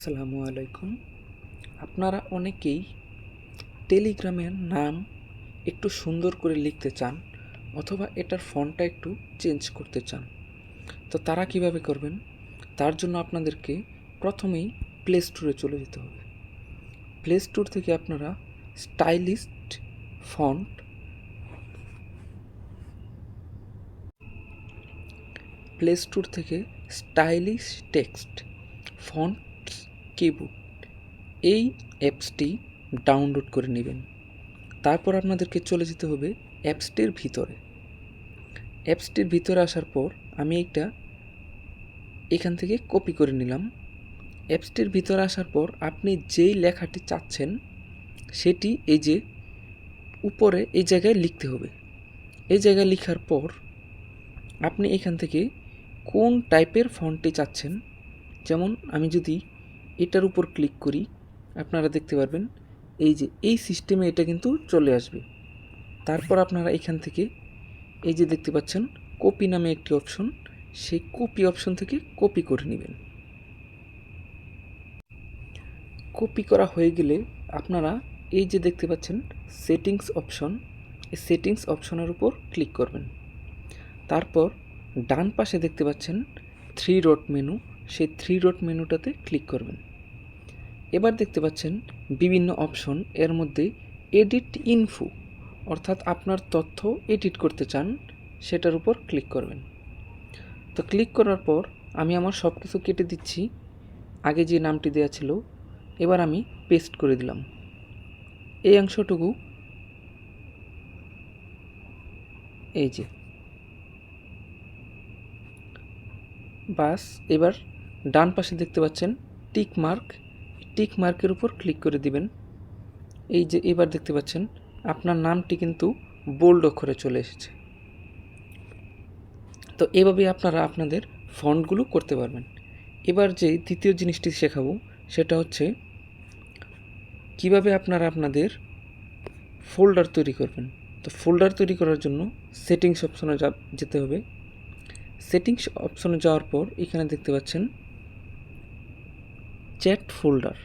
আসসালামু আলাইকুম। আপনারা অনেকেই টেলিগ্রামের নাম একটু সুন্দর করে লিখতে চান অথবা এটার ফন্টটা একটু চেঞ্জ করতে চান। তো তারা কিভাবে করবেন? তার জন্য আপনাদেরকে প্রথমেই প্লে স্টোরে চলে যেতে হবে। প্লে স্টোর থেকে আপনারা স্টাইলিস্ট ফন্ট প্লে স্টোর থেকে স্টাইলিশ টেক্সট ফন্টস কিবোর্ড এই অ্যাপসটি ডাউনলোড করে নেবেন। তারপর আপনাদেরকে চলে যেতে হবে অ্যাপসটির ভিতরে। অ্যাপসটির ভিতরে আসার পর আমি এখান থেকে কপি করে নিলাম। অ্যাপসটির ভিতরে আসার পর আপনি যেই লেখাটি চাচ্ছেন সেটি এই যে উপরে এই জায়গায় লিখতে হবে। এই জায়গায় লেখার পর আপনি এখান থেকে কোন টাইপের ফন্টটি চাচ্ছেন, যেমন আমি যদি এটার উপর ক্লিক করি আপনারা দেখতে পারবেন এই যে এই সিস্টেমে এটা কিন্তু চলে আসবে। তারপর আপনারা এখান থেকে এই যে দেখতে পাচ্ছেন কপি নামে একটি অপশন, সেই কপি অপশন থেকে কপি করে নেবেন। কপি করা হয়ে গেলে আপনারা এই যে দেখতে পাচ্ছেন সেটিংস অপশন, এই সেটিংস অপশনের উপর ক্লিক করবেন। তারপর ডান পাশে দেখতে পাচ্ছেন 3 ডট মেনু, সেই 3 ডট মেনুটাতে ক্লিক করবেন। এবার দেখতে পাচ্ছেন বিভিন্ন অপশন, এর মধ্যে এডিট ইনফো অর্থাৎ আপনার তথ্য এডিট করতে চান সেটার উপর ক্লিক করবেন। তো ক্লিক করার পর আমি আমার সব কিছু কেটে দিচ্ছি, আগে যে নামটি দেওয়া ছিল এবার আমি পেস্ট করে দিলাম এই অংশটুকু। এই যে বাস, এবার ডান পাশে দেখতে পাচ্ছেন টিক মার্ক, টিক মার্কের উপর ক্লিক করে দিবেন। এই যে এবার দেখতে পাচ্ছেন আপনার নামটি কিন্তু বোল্ড অক্ষরে চলে এসেছে। তো এভাবে আপনারা আপনাদের ফন্টগুলো করতে পারবেন। এবার যে দ্বিতীয় জিনিসটি শেখাবো সেটা হচ্ছে কিভাবে আপনারা আপনাদের ফোল্ডার তৈরি করবেন। তো ফোল্ডার তৈরি করার জন্য সেটিংস অপশনে যেতে হবে। সেটিংস অপশনে যাওয়ার পর এখানে দেখতে পাচ্ছেন চ্যাট ফোল্ডার,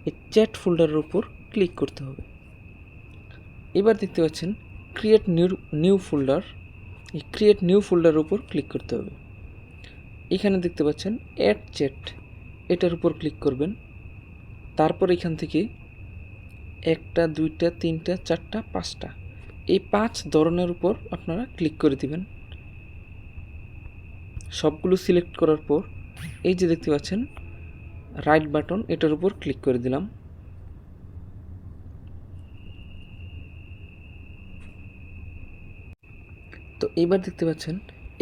এই চ্যাট ফোল্ডারের উপর ক্লিক করতে হবে। এবার দেখতে পাচ্ছেন ক্রিয়েট নিউ ফোল্ডার, এই ক্রিয়েট নিউ ফোল্ডারের উপর ক্লিক করতে হবে। এখানে দেখতে পাচ্ছেন অ্যাড চ্যাট, এটার উপর ক্লিক করবেন। তারপর এখান থেকে 1টা 2টা 3টা 4টা 5টা এই 5 ধরনের উপর আপনারা ক্লিক করে দিবেন। সবগুলো সিলেক্ট করার পর এই যে দেখতে পাচ্ছেন রাইট বাটন, এটার উপর ক্লিক করে দিলাম। তো এবার দেখতে পাচ্ছেন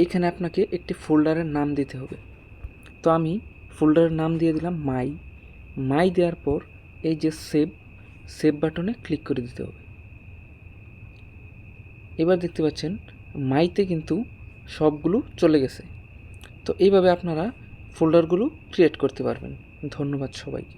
এখানে আপনাকে একটি ফোল্ডারের নাম দিতে হবে। তো আমি ফোল্ডারের নাম দিয়ে দিলাম মাই দেওয়ার পর এই যে সেভ বাটনে ক্লিক করে দিতে হবে। এবার দেখতে পাচ্ছেন মাইতে কিন্তু সবগুলো চলে গেছে। তো এইভাবে আপনারা ফোল্ডারগুলো ক্রিয়েট করতে পারবেন। ধন্যবাদ সবাইকে।